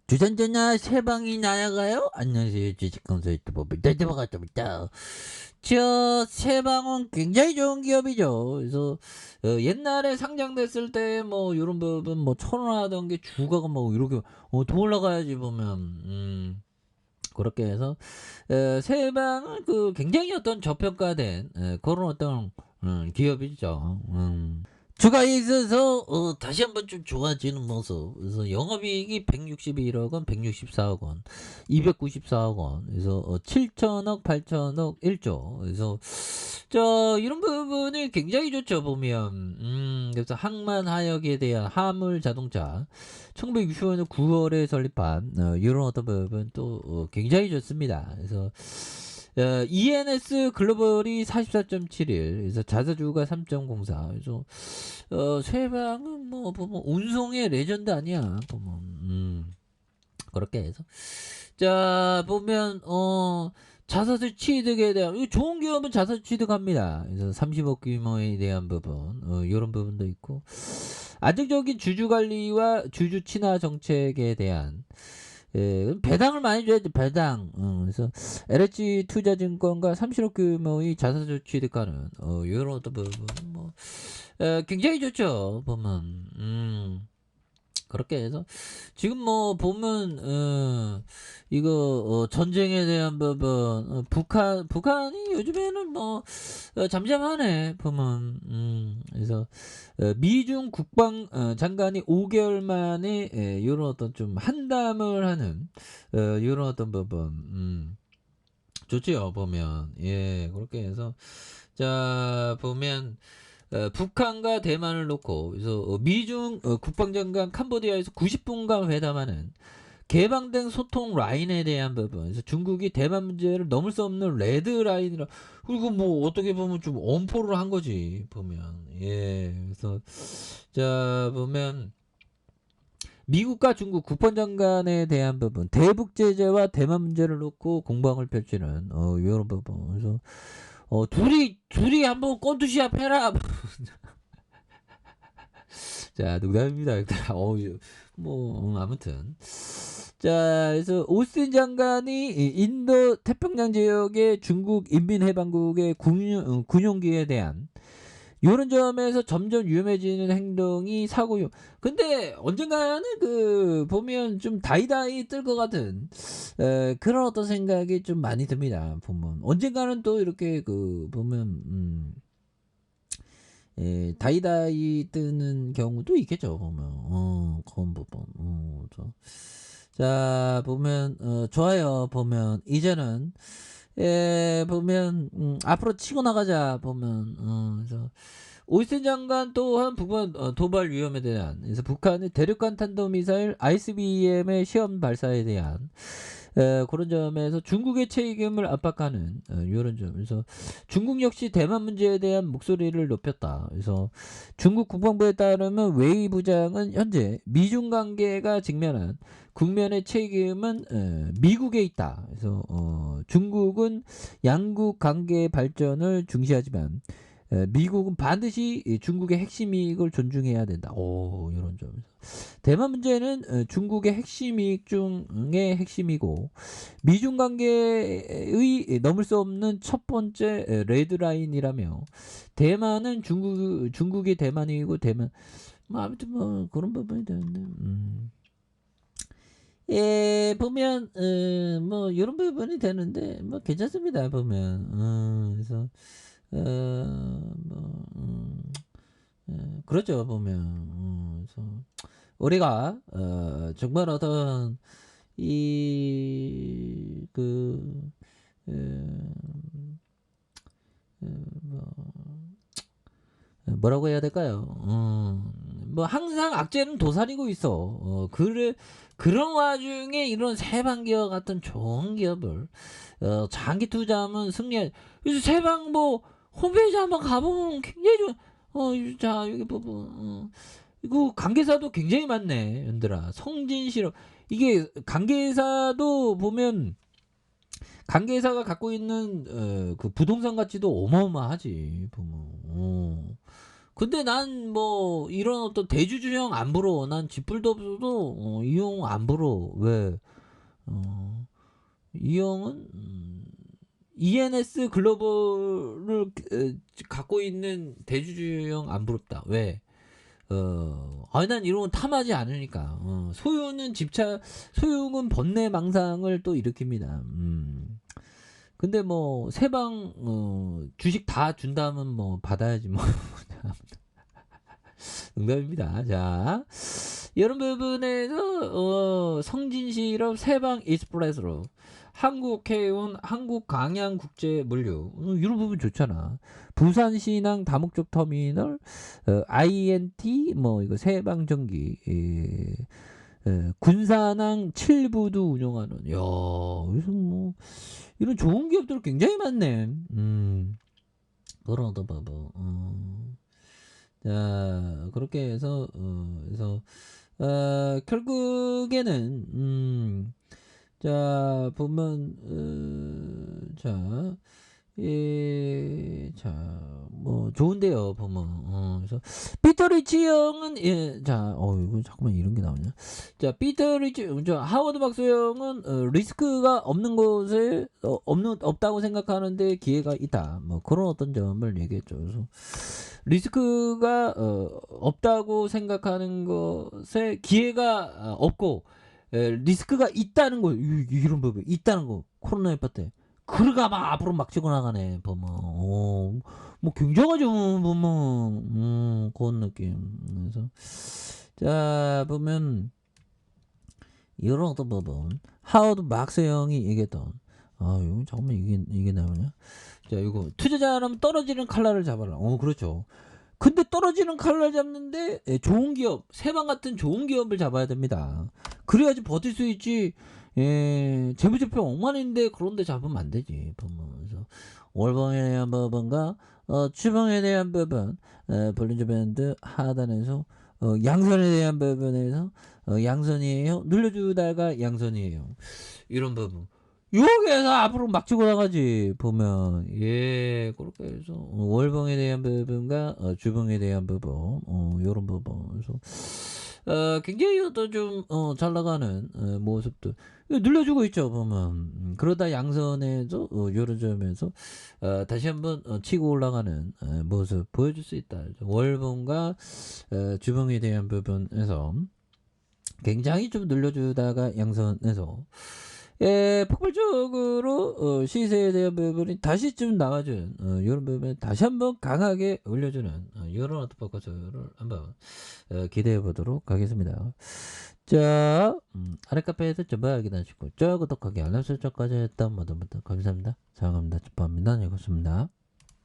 주전자나 세방이 날아가요? 안녕하세요. 주식kon설 유튜버 밀달대박가 좀 있다. 저 세방은 굉장히 좋은 기업이죠. 그래서 옛날에 상장됐을 때 뭐 이런 부분 뭐 천원하던 게 주가가 뭐 이렇게 더 올라가야지 보면 그렇게 해서 세방은 그 굉장히 어떤 저평가된 그런 어떤 기업이죠. 주가에 있어서 다시 한번 좀 좋아지는 모습. 그래서 영업이익이 161억 원, 164억 원, 294억 원. 그래서 7천억, 8천억, 1조. 그래서 이런 부분이 굉장히 좋죠 보면. 그래서 항만 하역에 대한 화물 자동차 1960년 9월에 설립한 이런 어떤 부분 또 굉장히 좋습니다. 그래서 ENS 글로벌이 44.71, 그래서 자사주가 3.04. 그래서 세방은 뭐 보면 운송의 레전드 아니야 보면. 그렇게 해서 자 보면 자사주 취득에 대한 이거 좋은 기업은 자사주 취득합니다. 그래서 30억 규모에 대한 부분 이런 부분도 있고 안정적인 주주 관리와 주주 친화 정책에 대한 배당을 많이 줘야지 배당. 그래서 LH 투자증권과 30억 규모의 자사주 취득하는 이런 어떤 부분 뭐 굉장히 좋죠 보면. 그렇게 해서 지금 뭐 보면 이거 전쟁에 대한 부분 북한이 요즘에는 뭐 잠잠하네 보면. 그래서 미중 국방 장관이 5개월 만에 이런 어떤 좀 한담을 하는 이런 어떤 부분 좋지요 보면. 예, 그렇게 해서 자 보면 북한과 대만을 놓고 그래서 미중 국방장관 캄보디아에서 90분간 회담하는 개방된 소통 라인에 대한 부분. 그래서 중국이 대만 문제를 넘을 수 없는 레드 라인이라. 그리고 뭐 어떻게 보면 좀 엄포를 한 거지 보면. 예, 그래서 자 보면 미국과 중국 국방장관에 대한 부분, 대북 제재와 대만 문제를 놓고 공방을 펼치는 이런 부분. 그래서 둘이 한번 건투시합 해라. 자, 농담입니다. 뭐 아무튼 자, 그래서 오스틴 장관이 인도 태평양 지역의 중국 인민해방국의 군용기에 대한 이런 점에서 점점 위험해지는 행동이 사고요. 근데 언젠가는 그 보면 좀 다이다이 뜰 것 같은 그런 어떤 생각이 좀 많이 듭니다. 보면 언젠가는 또 이렇게 그 보면 다이다이 뜨는 경우도 있겠죠 보면. 그런 부분. 자 보면 좋아요 보면 이제는 보면 앞으로 치고 나가자 보면. 그래서 오스틴 장관 또한 북한 도발 위험에 대한, 그래서 북한의 대륙간 탄도미사일 ICBM의 시험 발사에 대한 그런 점에서 중국의 책임을 압박하는 이런 점. 그래서 중국 역시 대만 문제에 대한 목소리를 높였다. 그래서 중국 국방부에 따르면 웨이 부장은 현재 미중 관계가 직면한 국면의 책임은 미국에 있다. 그래서 중국은 양국 관계 발전을 중시하지만 미국은 반드시 중국의 핵심 이익을 존중해야 된다. 이런 점. 대만 문제는 중국의 핵심 이익 중의 핵심이고 미중 관계의 넘을 수 없는 첫 번째 레드라인이라며 대만은 중국이 대만이고 대만 뭐 아무튼 뭐 그런 부분이 되는데. 예, 보면 뭐 이런 부분이 되는데 뭐 괜찮습니다 보면. 그래서 뭐 그렇죠 보면. 그래서 우리가 정말 어떤 이그 뭐 뭐라고 해야 될까요? 뭐 항상 악재는 도사리고 있어. 그래 그런 와중에 이런 세방기업 같은 좋은 기업을 장기 투자하면 승리해. 그래서 세방 뭐 홈페이지 한번 가보면 굉장히 좋아. 자 여기 부분 이거 관계사도 굉장히 많네 연들아. 성진실업 이게 관계사도 보면 관계사가 갖고 있는 그 부동산 가치도 어마어마하지 보면. 근데 난 뭐 이런 어떤 대주주형 안 부러워. 난 지뿔도 없어도 이 형 안 부러워. 왜? 어, 이 형은 ENS 글로벌을 갖고 있는 대주주형 안 부럽다. 왜? 아니 난 이런 건 탐하지 않으니까. 소유는 번뇌 망상을 또 일으킵니다. 근데 뭐 세방 주식 다 준다면 뭐 받아야지 뭐. 농담입니다. 자, 이런 부분에서 성진시럽 세방 익스프레스로 한국해운 한국광양국제물류 이런 부분 좋잖아. 부산신항 다목적 터미널 INT 뭐 이거 세방전기 군산항 7부도 운영하는 야 여기서 뭐 이런 좋은 기업들 굉장히 많네. 그런 거 봐봐. 자 그렇게 해서 그래서 결국에는 자 보면 뭐 좋은데요 보면 그래서 피터 리치 형은 이거 잠깐만 이런 게 나오냐. 자 피터 리치 하워드 박사 형은 리스크가 없는 곳에 없다고 생각하는데 기회가 있다 뭐 그런 어떤 점을 얘기했죠. 그래서 리스크가 없다고 생각하는 것에 기회가 없고 리스크가 있다는 거 이런 부분 있다는 거 코로나 여파 때 그러가 막 앞으로 막 치고 나가네 보면 뭐 굉장하죠 보면 그런 느낌. 그래서 자 보면 이런 어떤 부분 하워드 막스 형이 얘기했던 이거 잠깐만 이게 나오냐. 자 이거 투자자라면 떨어지는 칼날을 잡아라. 그렇죠. 근데 떨어지는 칼날 잡는데 좋은 기업 세방 같은 좋은 기업을 잡아야 됩니다. 그래야지 버틸 수 있지. 재무제표 엉망인데 그런데 잡으면 안 되지. 보면서 월봉에 대한 부분과 추봉에 대한 부분 볼린저 밴드 하단에서 양선에 대한 부분에서 양선이에요. 눌러주다가 양선이에요. 이런 부분. 여기에서 앞으로 막 치고 나가지 보면 그렇게 해서 월봉에 대한 부분과 주봉에 대한 부분 요런 부분 그래서 굉장히 또 좀 잘 나가는 모습도 눌려주고 있죠 보면 그러다 양선에서 요런 점에서 다시 한번 치고 올라가는 모습 보여줄 수 있다. 월봉과 주봉에 대한 부분에서 굉장히 좀 늘려주다가 양선에서 폭발적으로 시세에 대한 부분이 다시 좀 나와준 이런 부분 다시 한번 강하게 올려주는 이런 어떤 포커스를 한번 기대해 보도록 하겠습니다. 자 아래 카페에서 전부 확인하시고 구독하기 알람 설정까지 했던 모두 감사합니다. 사랑합니다. 축복합니다. 네, 고맙습니다.